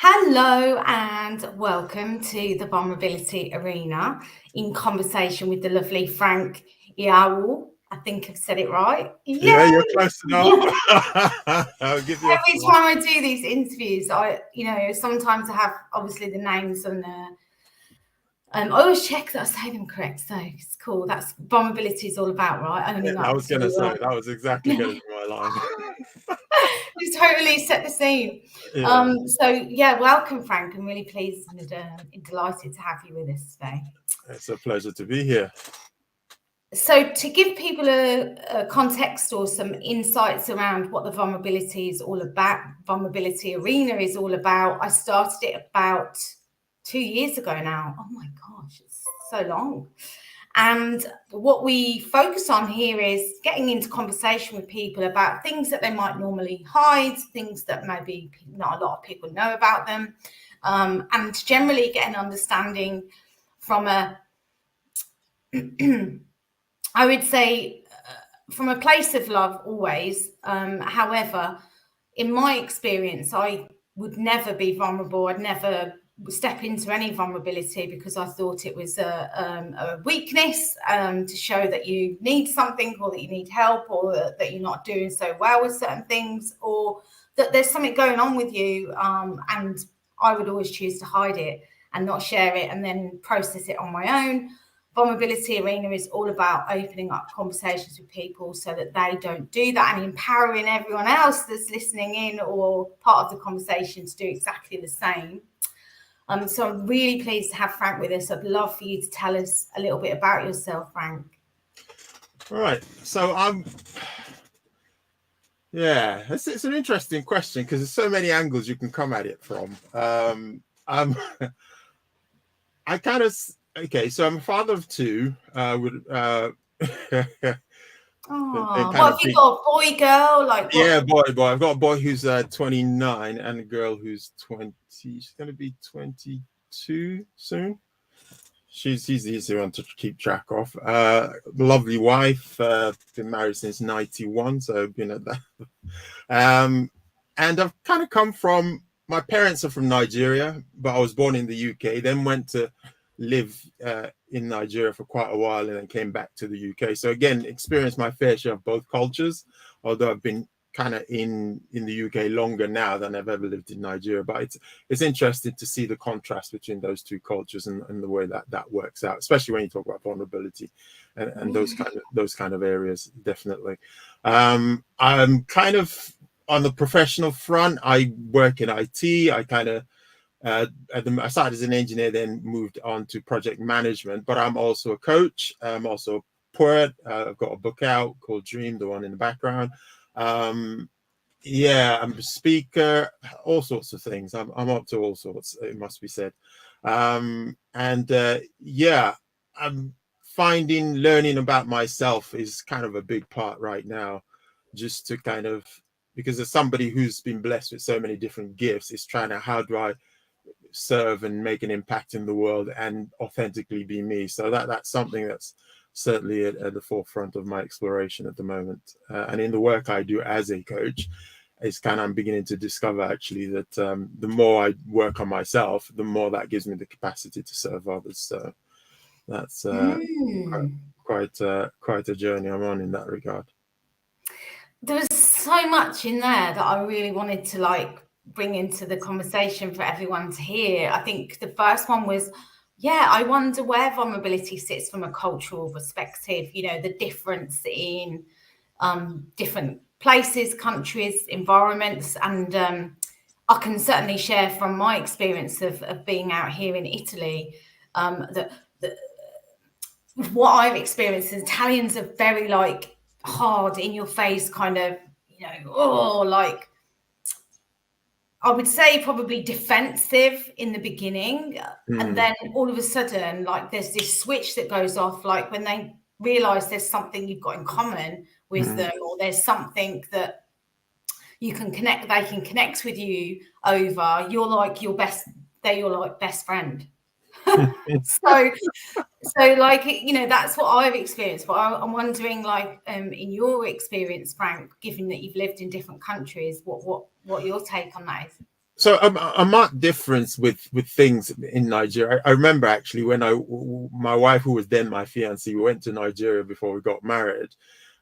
Hello and welcome to the Vulnerability Arena in conversation with the lovely Frank Irawo. I think I've said it right. Yeah, you're close enough. I'll give you Every time I do these interviews, sometimes I have obviously the names and I always check that I say them correct, so it's cool. That's vulnerability is all about, right? I was going to say that was exactly going to be my line. You totally set the scene. Yeah. Welcome, Frank. I'm really pleased and delighted to have you with us today. It's a pleasure to be here. So to give people a context or some insights around what the vulnerability is all about, Vulnerability Arena is all about, I started it about 2 years ago now. Oh my gosh, it's so long. And what we focus on here is getting into conversation with people about things that they might normally hide, things that maybe not a lot of people know about them, and generally get an understanding from a I would say from a place of love always. However, in my experience, I would never be vulnerable. I'd never step into any vulnerability because I thought it was a weakness, to show that you need something or that you need help or that you're not doing so well with certain things or that there's something going on with you. And I would always choose to hide it and not share it and then process it on my own. Vulnerability Arena is all about opening up conversations with people so that they don't do that and empowering everyone else that's listening in or part of the conversation to do exactly the same. So I'm really pleased to have Frank with us. I'd love for you to tell us a little bit about yourself, Frank. All right. So it's an interesting question because there's so many angles you can come at it from. So I'm a father of two. What have you got? A boy, girl? Boy. I've got a boy who's 29 and a girl who's 20. She's going to be 22 soon. She's the easy one to keep track of. Lovely wife. Been married since 91, so I've been at that. And I've kind of come from. My parents are from Nigeria, but I was born in the UK. Then went to live in Nigeria for quite a while and then came back to the UK. So again, experienced my fair share of both cultures, although I've been kind of in the UK longer now than I've ever lived in Nigeria. But it's interesting to see the contrast between those two cultures and the way that works out, especially when you talk about vulnerability and those kind of areas, definitely. I'm kind of on the professional front, I work in IT. I started as an engineer, then moved on to project management, but I'm also a coach. I'm also a poet. I've got a book out called Dream, the one in the background. I'm a speaker, all sorts of things. I'm up to all sorts, it must be said. I'm finding learning about myself is kind of a big part right now, just to kind of, because as somebody who's been blessed with so many different gifts, is trying to, how do I serve and make an impact in the world and authentically be me? So that's something that's certainly at the forefront of my exploration at the moment. And in the work I do as a coach, I'm beginning to discover actually that the more I work on myself, the more that gives me the capacity to serve others. So that's quite a journey I'm on in that regard. There was so much in there that I really wanted to bring into the conversation for everyone to hear. I think the first one was, I wonder where vulnerability sits from a cultural perspective, the difference in different places, countries, environments. And I can certainly share from my experience of being out here in italy, that what I've experienced is Italians are very hard in your face kind of, I would say probably defensive in the beginning. And then all of a sudden, there's this switch that goes off, when they realize there's something you've got in common with them, or there's something that they can connect with you over, they're your best friend. So that's what I've experienced. But I'm wondering, in your experience, Frank, given that you've lived in different countries, what your take on that is? So a marked difference with things in Nigeria. I remember actually when my wife, who was then my fiancée, we went to Nigeria before we got married,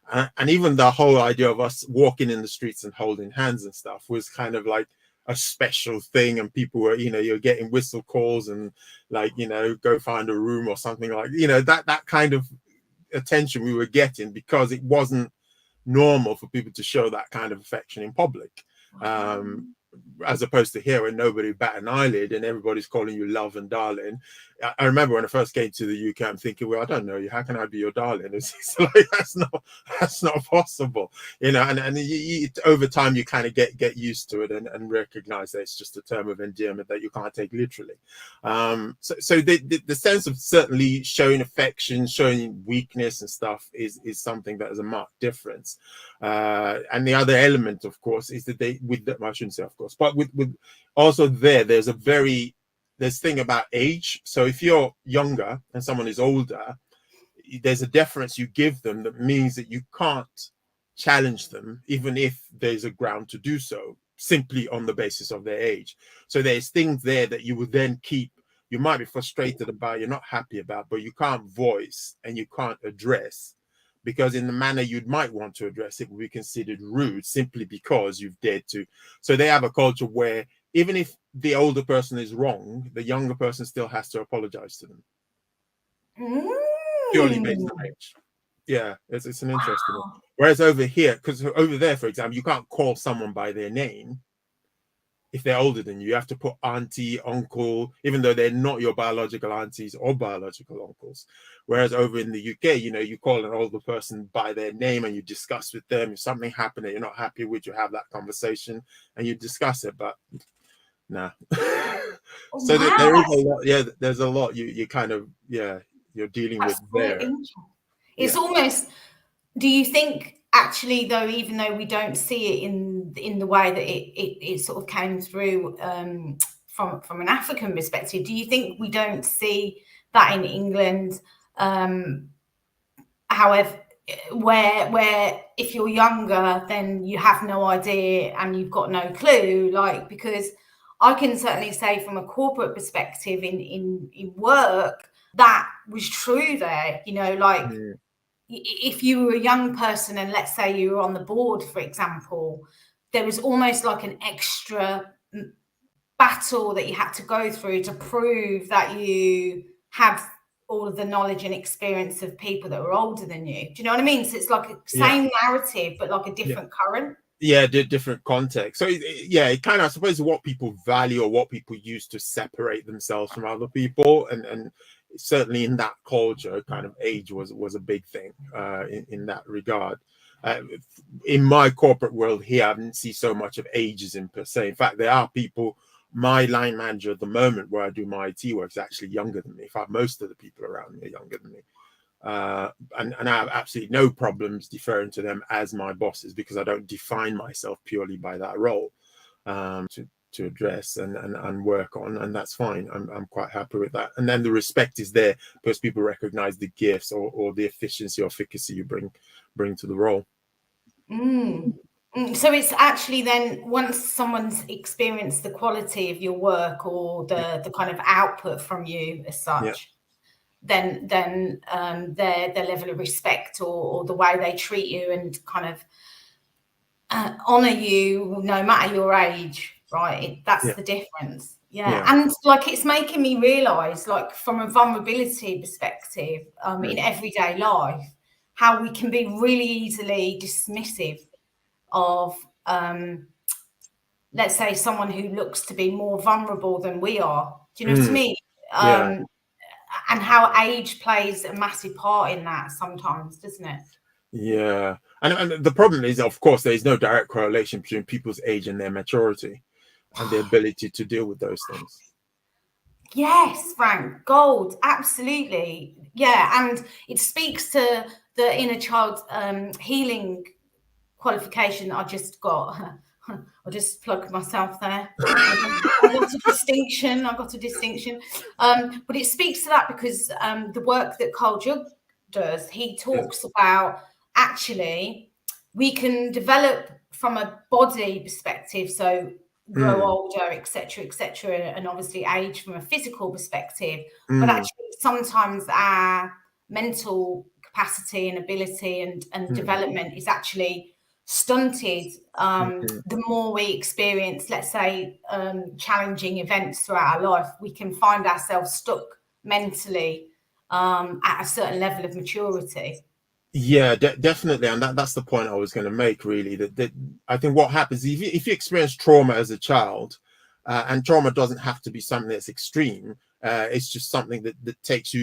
and even the whole idea of us walking in the streets and holding hands and stuff was kind of like a special thing, and people were, you're getting whistle calls and like, go find a room or something, like, that kind of attention we were getting because it wasn't normal for people to show that kind of affection in public. As opposed to here, where nobody bat an eyelid and everybody's calling you love and darling. I remember when I first came to the UK, I'm thinking, well, I don't know you. How can I be your darling? It's like that's not possible, and over time you kind of get used to it and recognize that it's just a term of endearment that you can't take literally. So the sense of certainly showing affection, showing weakness and stuff is something that is a marked difference. And the other element, of course, is that I shouldn't say of course, but with also there's this thing about age. So if you're younger and someone is older, there's a deference you give them that means that you can't challenge them, even if there's a ground to do so, simply on the basis of their age. So there's things there that you would then keep, you might be frustrated about, you're not happy about, but you can't voice and you can't address, because in the manner you might want to address it will be considered rude simply because you've dared to. So they have a culture where even if the older person is wrong, the younger person still has to apologize to them. Purely based on age. Yeah, it's an interesting one. Whereas over here, because over there, for example, you can't call someone by their name. If they're older than you, you have to put auntie, uncle, even though they're not your biological aunties or biological uncles. Whereas over in the UK, you call an older person by their name and you discuss with them. If something happened that you're not happy with, you have that conversation and you discuss it. But nah. So wow. There is a lot. Yeah, there's a lot you kind of, you're dealing with there. It's almost, do you think actually though, even though we don't see it in the way that it sort of came through from an African perspective, do you think we don't see that in England? However, where if you're younger, then you have no idea and you've got no clue, like, because I can certainly say from a corporate perspective in work, that was true there, like if you were a young person and let's say you were on the board, for example, there was almost like an extra battle that you had to go through to prove that you had all of the knowledge and experience of people that were older than you. Do you know what I mean? So it's like a same narrative, but like a different current. Yeah, different context. So it kind of, I suppose, what people value or what people use to separate themselves from other people, and certainly in that culture, kind of age was a big thing in that regard. In my corporate world here, I didn't see so much of ageism per se. In fact, there are people. My line manager at the moment, where I do my IT work, is actually younger than me. In fact, most of the people around me are younger than me. And I have absolutely no problems deferring to them as my bosses, because I don't define myself purely by that role to address and work on, and that's fine. I'm quite happy with that. And then the respect is there because people recognize the gifts or the efficiency or efficacy you bring to the role. So it's actually then, once someone's experienced the quality of your work or the kind of output from you as such, then their level of respect or the way they treat you and kind of honor you no matter your age, right? That's the difference. And like, it's making me realize, like, from a vulnerability perspective, in everyday life, how we can be really easily dismissive of let's say someone who looks to be more vulnerable than we are. Do you know what I mean? And how age plays a massive part in that sometimes, doesn't it? Yeah. And the problem is, of course, there is no direct correlation between people's age and their maturity and their ability to deal with those things. Yes, Frank, gold, absolutely. Yeah, and it speaks to the inner child healing qualification I just got. I'll just plug myself there. I got a distinction. But it speaks to that because the work that Carl Jung does, he talks about, actually we can develop from a body perspective. So grow older, etc., etc., and obviously age from a physical perspective. But actually, sometimes our mental capacity and ability and development is actually stunted the more we experience, let's say, challenging events throughout our life. We can find ourselves stuck mentally at a certain level of maturity. Yeah, definitely, and that's the point I was going to make. Really, that I think what happens if you experience trauma as a child, and trauma doesn't have to be something that's extreme. It's just something that takes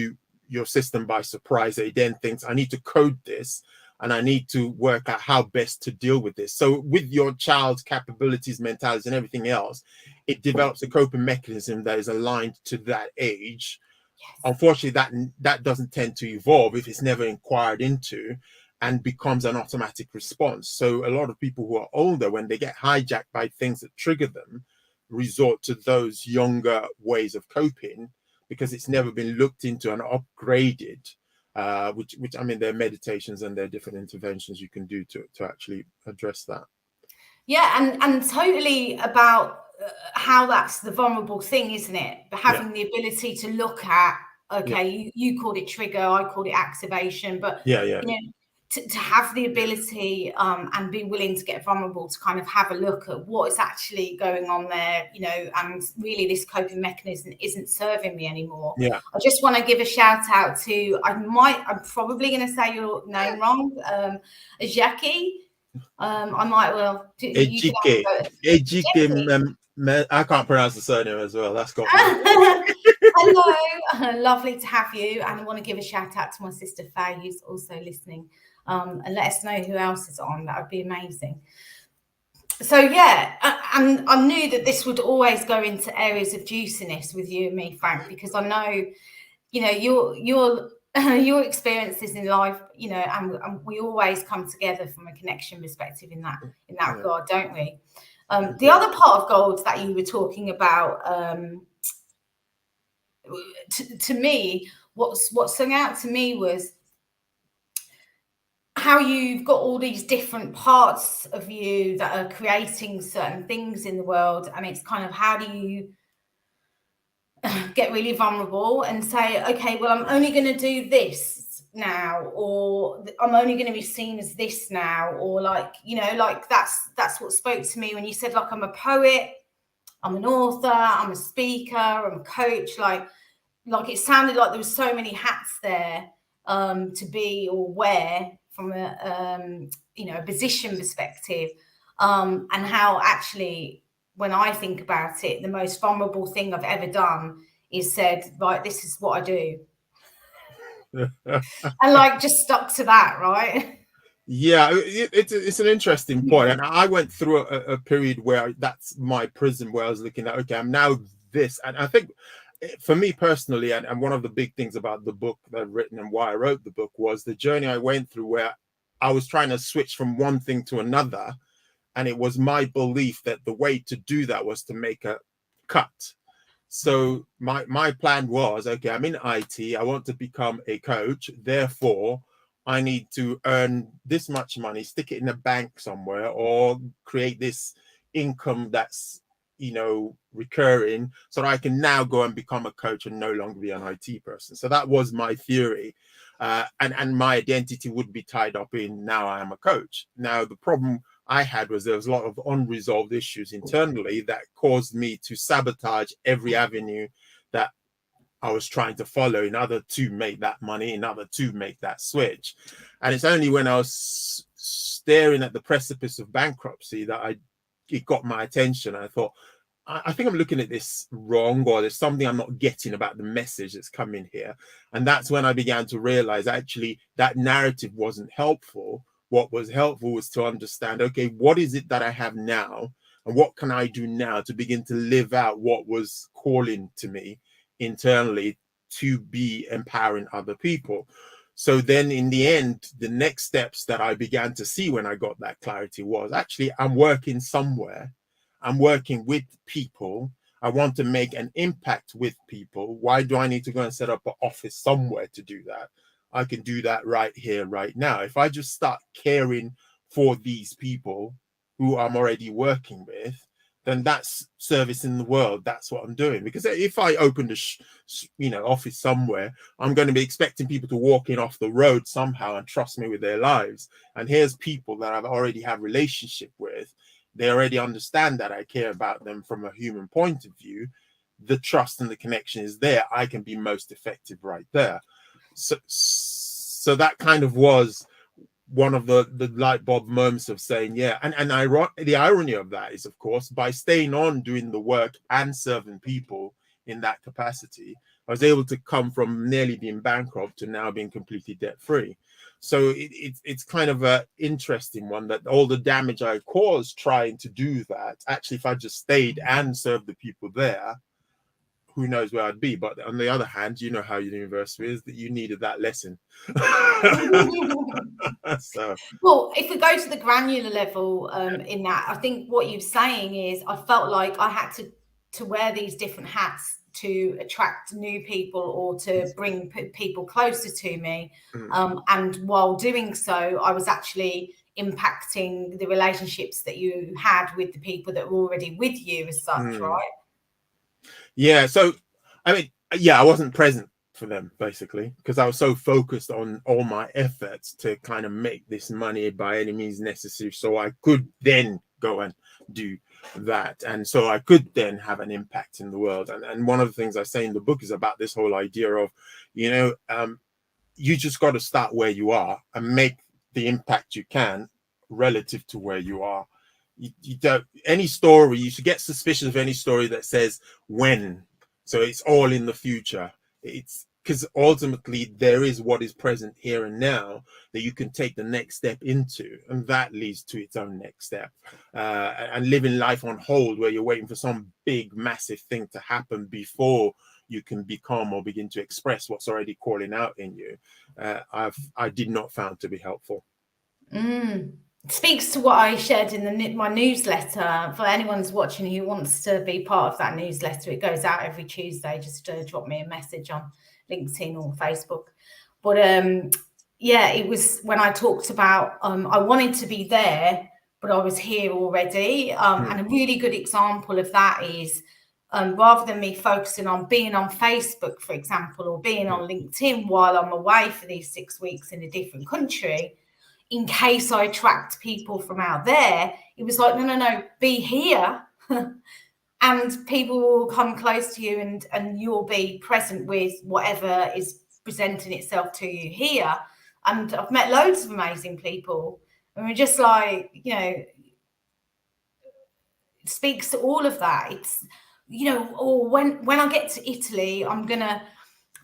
your system by surprise. That it then thinks, I need to code this, and I need to work out how best to deal with this. So, with your child's capabilities, mentalities, and everything else, it develops a coping mechanism that is aligned to that age. Unfortunately, that doesn't tend to evolve if it's never inquired into and becomes an automatic response. So a lot of people who are older, when they get hijacked by things that trigger them, resort to those younger ways of coping because it's never been looked into and upgraded, which I mean, there are meditations and there are different interventions you can do to actually address that. Yeah, and totally about how that's the vulnerable thing, isn't it? Having the ability to look at, okay, you called it trigger, I called it activation, but you know, to have the ability and be willing to get vulnerable, to kind of have a look at what is actually going on there, you know, and really this coping mechanism isn't serving me anymore. Yeah. I just want to give a shout out to, I'm probably going to say your name wrong, Jackie. I might well. Ejike. I can't pronounce the surname as well. That's got me. Hello, lovely to have you. And I want to give a shout out to my sister Faye, who's also listening. And let us know who else is on. That would be amazing. So yeah, and I knew that this would always go into areas of juiciness with you and me, Frank, because I know, you know, your experiences in life, you know, and we always come together from a connection perspective in that regard, don't we? The other part of gold that you were talking about, to me, what sung out to me was how you've got all these different parts of you that are creating certain things in the world, and it's kind of, how do you get really vulnerable and say, okay, well, I'm only going to do this now, or I'm only going to be seen as this now, or like, you know, like that's what spoke to me when you said, like, I'm a poet, I'm an author, I'm a speaker, I'm a coach, like it sounded like there was so many hats there to be or wear from a you know, a position perspective, and how actually, when I think about it, the most vulnerable thing I've ever done is said, right, this is what I do. And like just stuck to that, right? Yeah, it's an interesting point. And I went through a period where that's my prism, where I was looking at, okay, I'm now this. And I think for me personally, and one of the big things about the book that I've written and why I wrote the book was the journey I went through, where I was trying to switch from one thing to another. And it was my belief that the way to do that was to make a cut. So my plan was, okay, I'm in IT, I want to become a coach, therefore I need to earn this much money, stick it in a bank somewhere, or create this income that's, you know, recurring, so that I can now go and become a coach and no longer be an IT person. So that was my theory. And my identity would be tied up in, now I am a coach. Now, the problem I had was there was a lot of unresolved issues internally that caused me to sabotage every avenue that I was trying to follow in order to make that money, in order to make that switch. And it's only when I was staring at the precipice of bankruptcy that it got my attention. I thought, I think I'm looking at this wrong, or there's something I'm not getting about the message that's coming here. And that's when I began to realize actually that narrative wasn't helpful. What was helpful was to understand, okay, what is it that I have now? And what can I do now to begin to live out what was calling to me internally to be empowering other people? So then in the end, the next steps that I began to see when I got that clarity was, actually, I'm working somewhere. I'm working with people. I want to make an impact with people. Why do I need to go and set up an office somewhere to do that? I can do that right here, right now. If I just start caring for these people who I'm already working with, then that's service in the world. That's what I'm doing. Because if I opened a office somewhere, I'm going to be expecting people to walk in off the road somehow and trust me with their lives. And here's people that I've already have relationship with. They already understand that I care about them from a human point of view. The trust and the connection is there. I can be most effective right there. So that kind of was one of the light bulb moments of saying, yeah. And the irony of that is, of course, by staying on doing the work and serving people in that capacity, I was able to come from nearly being bankrupt to now being completely debt free. So it's kind of an interesting one, that all the damage I caused trying to do that, actually, if I just stayed and served the people there, who knows where I'd be. But on the other hand, you know how university is, that you needed that lesson. So, well, if we go to the granular level in that, I think what you're saying is I felt like I had to wear these different hats to attract new people or to bring people closer to me. And while doing so, I was actually impacting the relationships that you had with the people that were already with you as such, right? Yeah. So, I mean, yeah, I wasn't present for them basically because I was so focused on all my efforts to kind of make this money by any means necessary, so I could then go and do that, and so I could then have an impact in the world. And one of the things I say in the book is about this whole idea of, you just got to start where you are and make the impact you can relative to where you are. You don't, any story, you should get suspicious of any story that says when, so it's all in the future. It's because ultimately there is what is present here and now that you can take the next step into, and that leads to its own next step. And living life on hold where you're waiting for some big massive thing to happen before you can become or begin to express what's already calling out in you, I did not found to be helpful. Speaks to what I shared in my newsletter. For anyone's watching who wants to be part of that newsletter, it goes out every Tuesday. Just drop me a message on LinkedIn or Facebook. But yeah, it was when I talked about I wanted to be there, but I was here already. And a really good example of that is rather than me focusing on being on Facebook, for example, or being on LinkedIn while I'm away for these 6 weeks in a different country, in case I attract people from out there, it was like, no, be here. And people will come close to you and you'll be present with whatever is presenting itself to you here. And I've met loads of amazing people. And we're just like, it speaks to all of that. It's, or when I get to Italy, I'm going to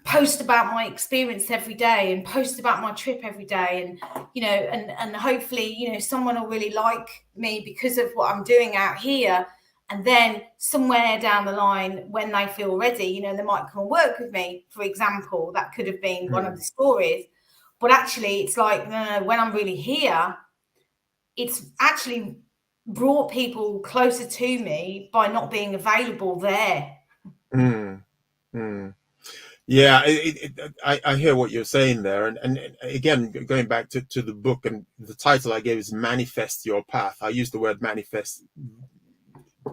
post about my experience every day and post about my trip every day, and and hopefully someone will really like me because of what I'm doing out here. And then somewhere down the line, when they feel ready, they might come and work with me, for example. That could have been one of the stories. But actually it's like, no, when I'm really here, it's actually brought people closer to me by not being available there. Yeah, I hear what you're saying there, and again, going back to the book, and the title I gave is Manifest Your Path. I use the word manifest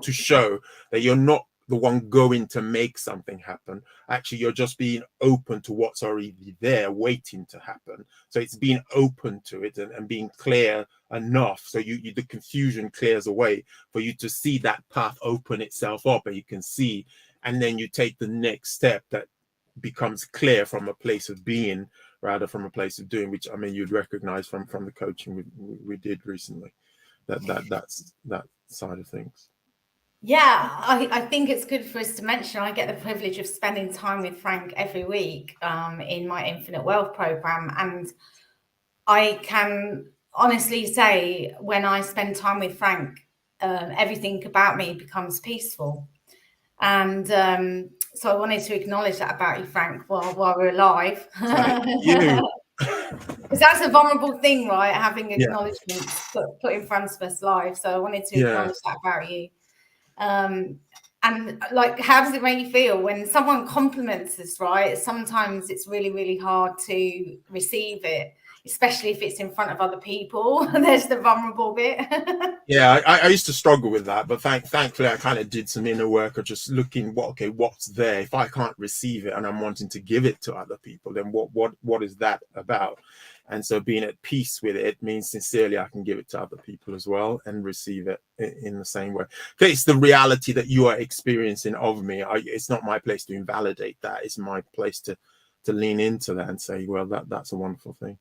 to show that you're not the one going to make something happen. Actually, you're just being open to what's already there waiting to happen. So it's being open to it and being clear enough so the confusion clears away for you to see that path open itself up, and you can see, and then you take the next step that becomes clear from a place of being rather from a place of doing, which I mean you'd recognize from the coaching we did recently, that's that side of things. Yeah, I think it's good for us to mention I get the privilege of spending time with Frank every week in my Infinite Wealth program, and I can honestly say when I spend time with Frank, everything about me becomes peaceful. And so I wanted to acknowledge that about you, Frank, while we're alive. You. Because that's a vulnerable thing, right? Having acknowledgements put in front of us live. So I wanted to acknowledge that about you. And like, how does it make you feel when someone compliments us, right? Sometimes it's really, really hard to receive it. especially if it's in front of other people. There's the vulnerable bit. Yeah, I used to struggle with that, but thankfully I kind of did some inner work of just looking what's there. If I can't receive it and I'm wanting to give it to other people, then what is that about? And so being at peace with it means sincerely I can give it to other people as well and receive it in the same way. It's the reality that you are experiencing of me. It's not my place to invalidate that. It's my place to lean into that and say, well, that's a wonderful thing.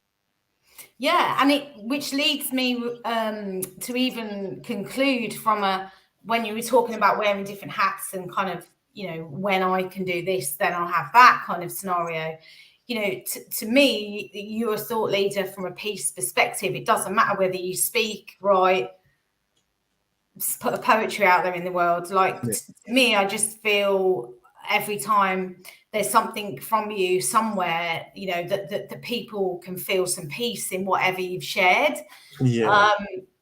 Yeah, and which leads me to even conclude from when you were talking about wearing different hats and kind of, you know, when I can do this, then I'll have that kind of scenario. You know, to me, you're a thought leader from a peace perspective. It doesn't matter whether you speak, write, put a poetry out there in the world. Like, to me, I just feel every time there's something from you somewhere, you know, that the people can feel some peace in whatever you've shared. Yeah.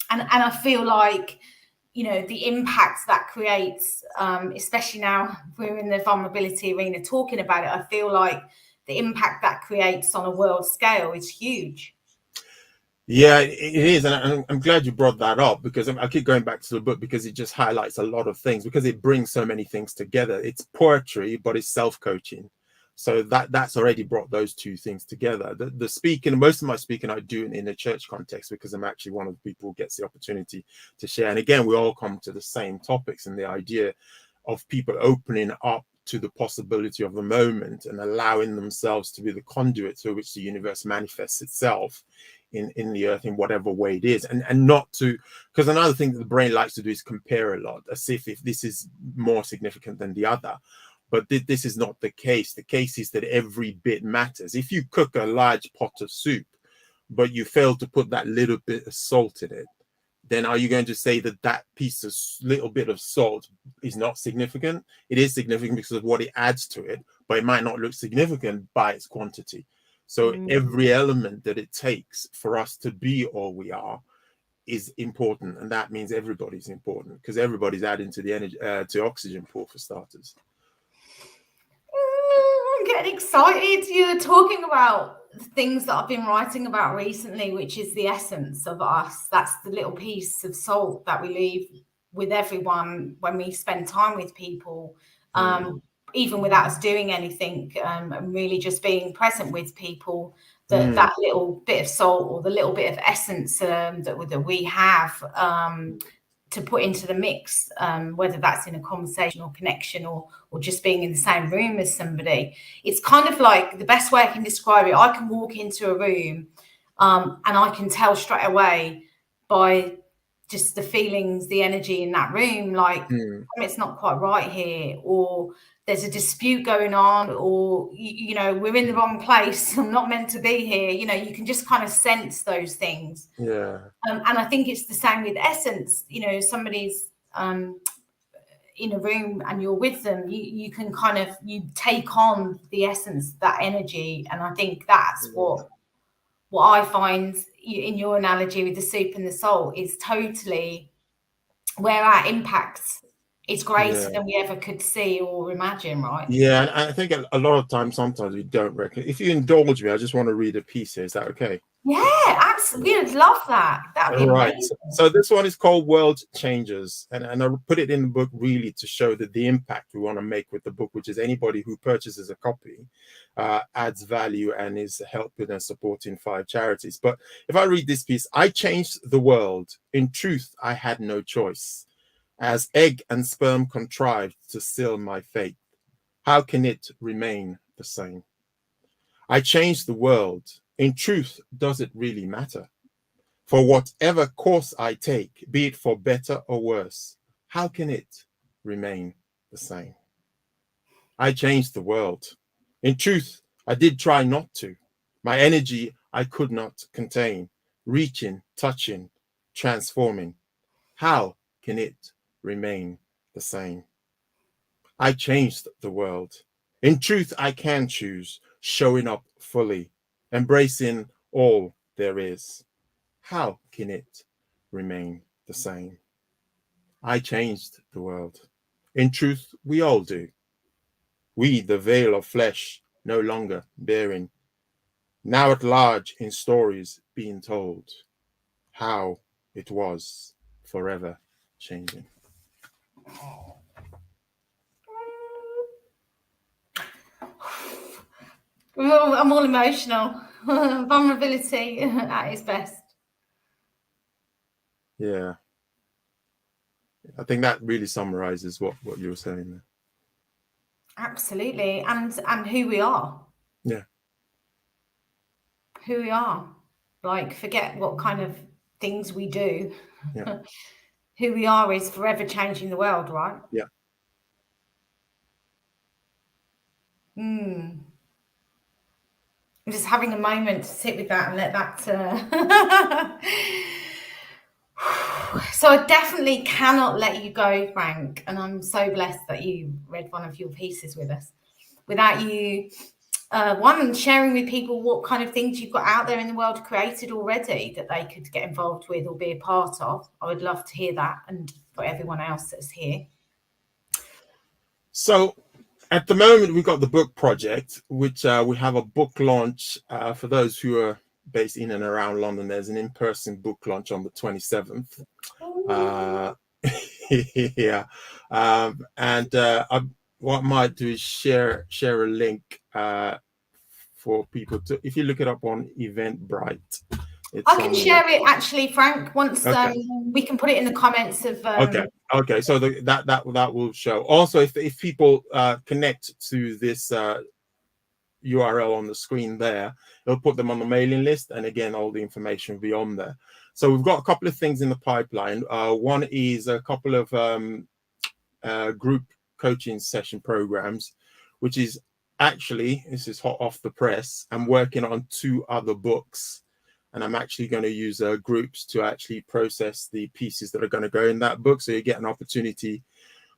And I feel like, you know, the impact that creates, especially now we're in the vulnerability arena talking about it, I feel like the impact that creates on a world scale is huge. Yeah, it is. And I'm glad you brought that up, because I keep going back to the book because it just highlights a lot of things, because it brings so many things together. It's poetry, but it's self-coaching. So that's already brought those two things together. The speaking, most of my speaking I do in a church context, because I'm actually one of the people who gets the opportunity to share. And again, we all come to the same topics, and the idea of people opening up to the possibility of the moment and allowing themselves to be the conduit through which the universe manifests itself in the earth in whatever way it is, and not to, because another thing that the brain likes to do is compare a lot, as if this is more significant than the other. But this is not the case. The case is that every bit matters. If you cook a large pot of soup, but you fail to put that little bit of salt in it, then are you going to say that that piece of little bit of salt is not significant? It is significant because of what it adds to it, but it might not look significant by its quantity. So every element that it takes for us to be all we are is important, and that means everybody's important, because everybody's adding to the energy, to oxygen pool, for starters. I'm getting excited. You're talking about things that I've been writing about recently, which is the essence of us. That's the little piece of salt that we leave with everyone when we spend time with people, even without us doing anything, and really just being present with people. That little bit of salt, or the little bit of essence that we have to put into the mix, whether that's in a conversation or connection, or just being in the same room as somebody. It's kind of like, the best way I can describe it, I can walk into a room and I can tell straight away by just the feelings, the energy in that room, like it's not quite right here, or there's a dispute going on, or you know, we're in the wrong place, I'm not meant to be here. You know, you can just kind of sense those things. Yeah. And I think it's the same with essence. You know, somebody's in a room and you're with them, you can kind of, you take on the essence, that energy. And I think that's what I find in your analogy with the soup and the salt is totally where our impact is greater than we ever could see or imagine, right? Yeah, and I think a lot of times, sometimes we don't reckon. If you indulge me, I just want to read a piece here. Is that okay? Yeah, absolutely. We'd love that. That would be amazing. So this one is called World Changers, and I put it in the book really to show that the impact we want to make with the book, which is anybody who purchases a copy, adds value and is helping and supporting 5 charities. But if I read this piece, I changed the world. In truth, I had no choice. As egg and sperm contrived to seal my fate, how can it remain the same? I changed the world. In truth, does it really matter? For whatever course I take, be it for better or worse, how can it remain the same? I changed the world. In truth, I did try not to. My energy I could not contain, reaching, touching, transforming. How can it remain the same? I changed the world. In truth, I can choose, showing up fully, embracing all there is. How can it remain the same? I changed the world. In truth, we all do. We, the veil of flesh, no longer bearing, now at large in stories being told, how it was forever changing. I'm all emotional. Vulnerability at its best. Yeah. I think that really summarizes what you were saying there. Absolutely. And who we are. Yeah. Who we are. Like, forget what kind of things we do. Yeah. Who we are is forever changing the world, right? Yeah. I'm just having a moment to sit with that and let that. So I definitely cannot let you go, Frank. And I'm so blessed that you read one of your pieces with us without you, one, sharing with people what kind of things you've got out there in the world created already that they could get involved with or be a part of. I would love to hear that, and for everyone else that's here. So at the moment, we've got the book project, which we have a book launch for those who are based in and around London. There's an in-person book launch on the 27th. Yeah. What I might do is share a link for people to, if you look it up on Eventbrite. I can share it actually, Frank, once we can put it in the comments of Okay, so that will show. Also, if people connect to this URL on the screen there, it'll put them on the mailing list, and again, all the information will be on there. So we've got a couple of things in the pipeline. One is a couple of group coaching session programs, which is actually, this is hot off the press, I'm working on 2 other books, and I'm actually going to use groups to actually process the pieces that are going to go in that book. So you get an opportunity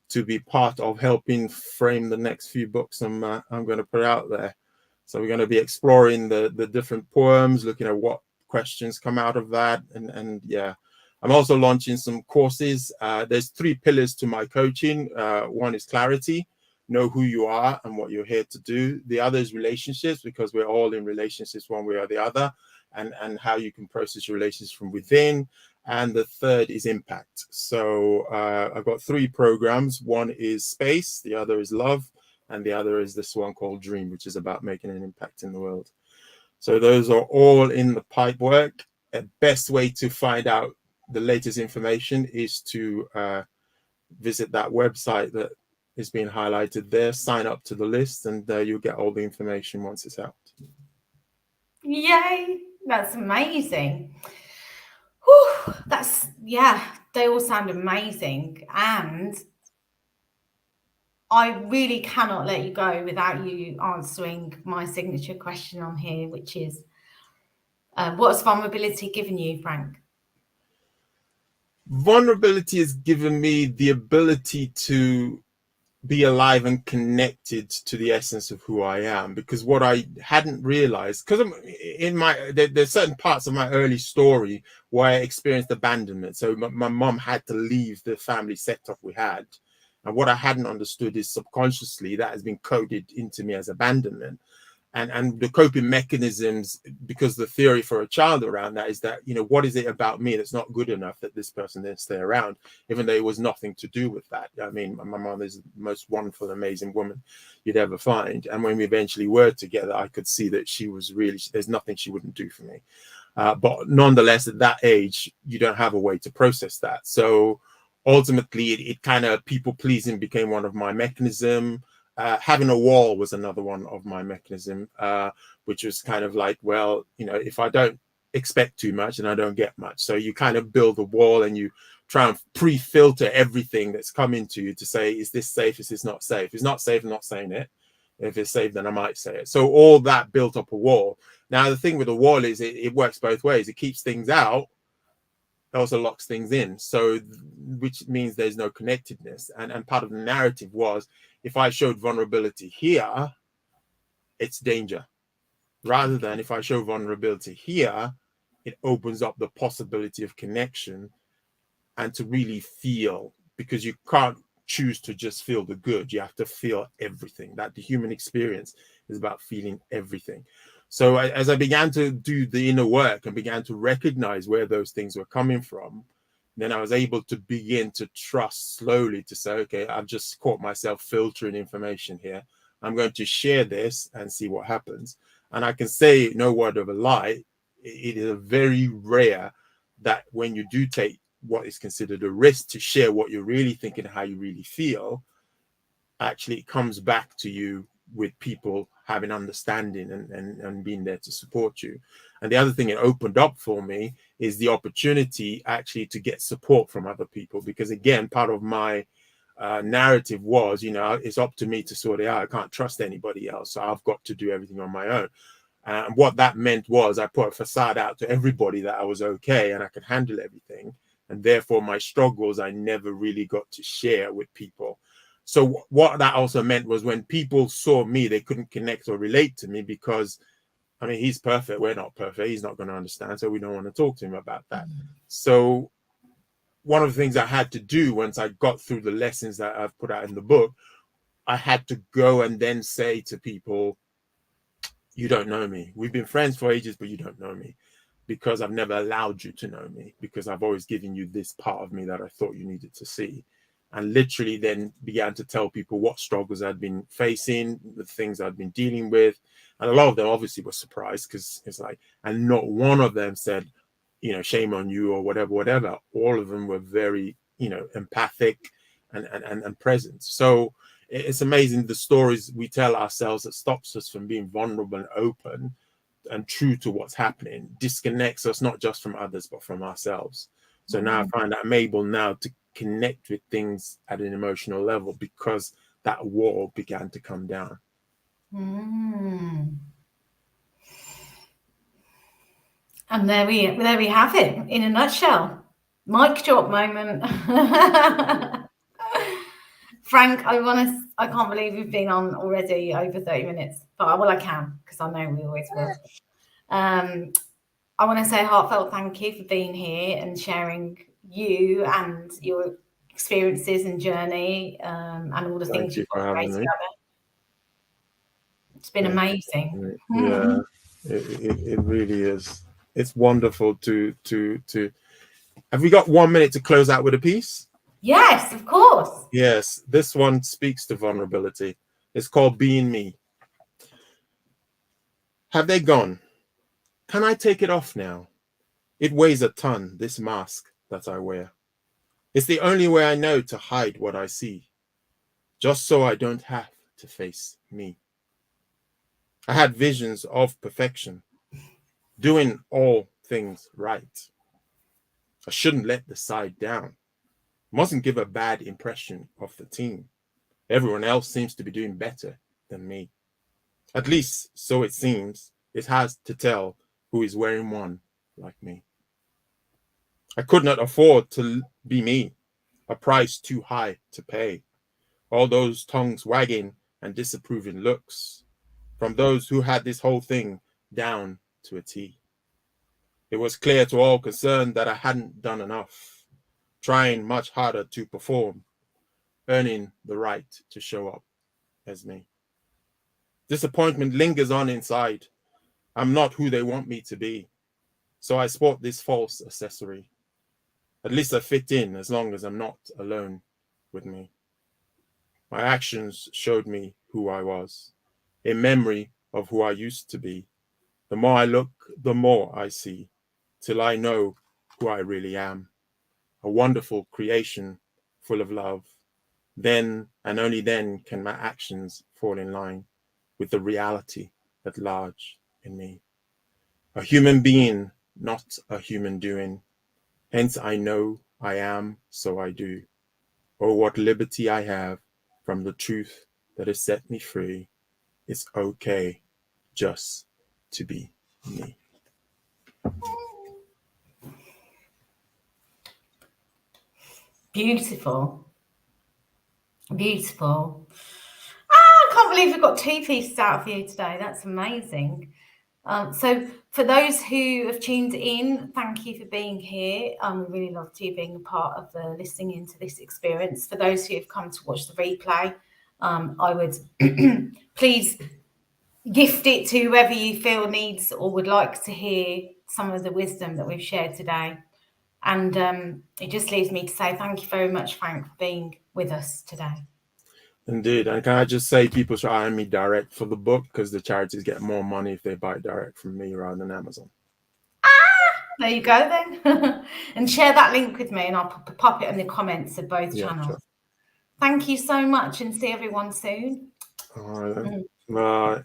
to be part of helping frame the next few books I'm going to put out there. So we're going to be exploring the different poems, looking at what questions come out of that. And yeah, I'm also launching some courses. There's 3 pillars to my coaching. One is clarity, know who you are and what you're here to do. The other is relationships, because we're all in relationships one way or the other, and how you can process your relationships from within. And the third is impact. So I've got 3 programs. One is space, the other is love, and the other is this one called Dream, which is about making an impact in the world. So those are all in the pipe work. The best way to find out the latest information is to visit that website that is being highlighted there, sign up to the list, and you'll get all the information once it's out. Yay, that's amazing. Whew, they all sound amazing, and I really cannot let you go without you answering my signature question on here, which is, what's vulnerability given you, Frank? Vulnerability has given me the ability to be alive and connected to the essence of who I am, because what I hadn't realized, because there's certain parts of my early story where I experienced abandonment. So my mom had to leave the family setup we had. And what I hadn't understood is subconsciously that has been coded into me as abandonment. And the coping mechanisms, because the theory for a child around that is that, what is it about me that's not good enough that this person didn't stay around, even though it was nothing to do with that. I mean, my mom is the most wonderful, amazing woman you'd ever find. And when we eventually were together, I could see that she was really, there's nothing she wouldn't do for me. But nonetheless, at that age, you don't have a way to process that. So ultimately, it kind of people pleasing became one of my mechanisms. Having a wall was another one of my mechanism, which was kind of like, well, if I don't expect too much, then I don't get much. So you kind of build a wall and you try and pre-filter everything that's coming to you to say, is this safe? Is this not safe? If it's not safe, I'm not saying it. If it's safe, then I might say it. So all that built up a wall. Now, the thing with a wall is it works both ways. It keeps things out. It also locks things in. So, which means there's no connectedness. And part of the narrative was, if I showed vulnerability here, it's danger. Rather than if I show vulnerability here, it opens up the possibility of connection and to really feel, because you can't choose to just feel the good. You have to feel everything. That the human experience is about feeling everything. So as I began to do the inner work and began to recognize where those things were coming from, then I was able to begin to trust slowly to say, okay, I've just caught myself filtering information here. I'm going to share this and see what happens. And I can say, no word of a lie, it is very rare that when you do take what is considered a risk to share what you're really thinking, how you really feel, actually it comes back to you with people having understanding and being there to support you. And the other thing it opened up for me is the opportunity actually to get support from other people, because again, part of my narrative was, you know, it's up to me to sort it out. I can't trust anybody else, so I've got to do everything on my own. And what that meant was I put a facade out to everybody that I was okay and I could handle everything, and therefore my struggles I never really got to share with people. So what that also meant was when people saw me, they couldn't connect or relate to me because, I mean, he's perfect. We're not perfect. He's not going to understand. So we don't want to talk to him about that. So one of the things I had to do once I got through the lessons that I've put out in the book, I had to go and then say to people, you don't know me. We've been friends for ages, but you don't know me because I've never allowed you to know me, because I've always given you this part of me that I thought you needed to see. And literally then began to tell people what struggles I'd been facing, the things I'd been dealing with. And a lot of them obviously were surprised, because it's like, and not one of them said, you know, shame on you or whatever. All of them were very, you know, empathic and present. So it's amazing the stories we tell ourselves that stops us from being vulnerable and open and true to what's happening, disconnects us not just from others, but from ourselves. So now I find that I'm able now to connect with things at an emotional level because that wall began to come down. And there we have it in a nutshell. Mic drop moment. Frank, I can't believe we've been on already over 30 minutes, but well, I can, because I know we always will. I want to say a heartfelt thank you for being here and sharing you and your experiences and journey, and all the things you've got great together. It's been amazing. Yeah, it really is. It's wonderful to have we got 1 minute to close out with a piece? Yes, of course. Yes, this one speaks to vulnerability. It's called Being Me. Have they gone? Can I take it off now? It weighs a ton, this mask that I wear. It's the only way I know to hide what I see, just so I don't have to face me. I had visions of perfection, doing all things right. I shouldn't let the side down. Mustn't give a bad impression of the team. Everyone else seems to be doing better than me. At least, so it seems, it has to tell who is wearing one like me. I could not afford to be me, a price too high to pay. All those tongues wagging and disapproving looks from those who had this whole thing down to a T. It was clear to all concerned that I hadn't done enough, trying much harder to perform, earning the right to show up as me. Disappointment lingers on inside. I'm not who they want me to be, so I sport this false accessory. At least I fit in as long as I'm not alone with me. My actions showed me who I was, a memory of who I used to be. The more I look, the more I see, till I know who I really am. A wonderful creation full of love. Then and only then can my actions fall in line with the reality at large in me. A human being, not a human doing. Hence I know I am, so I do. Oh, what liberty I have from the truth that has set me free. It's okay just to be me. Beautiful. Beautiful. I can't believe we've got 2 pieces out of you today. That's amazing. So for those who have tuned in, thank you for being here. We really loved you being a part of the listening into this experience. For those who have come to watch the replay, I would please gift it to whoever you feel needs or would like to hear some of the wisdom that we've shared today. And it just leaves me to say thank you very much, Frank, for being with us today. Indeed. And can I just say, people should hire me direct for the book, because the charities get more money if they buy it direct from me rather than Amazon. There you go then. And share that link with me and I'll pop it in the comments of both channels. Sure. Thank you so much and see everyone soon. All right then. Bye.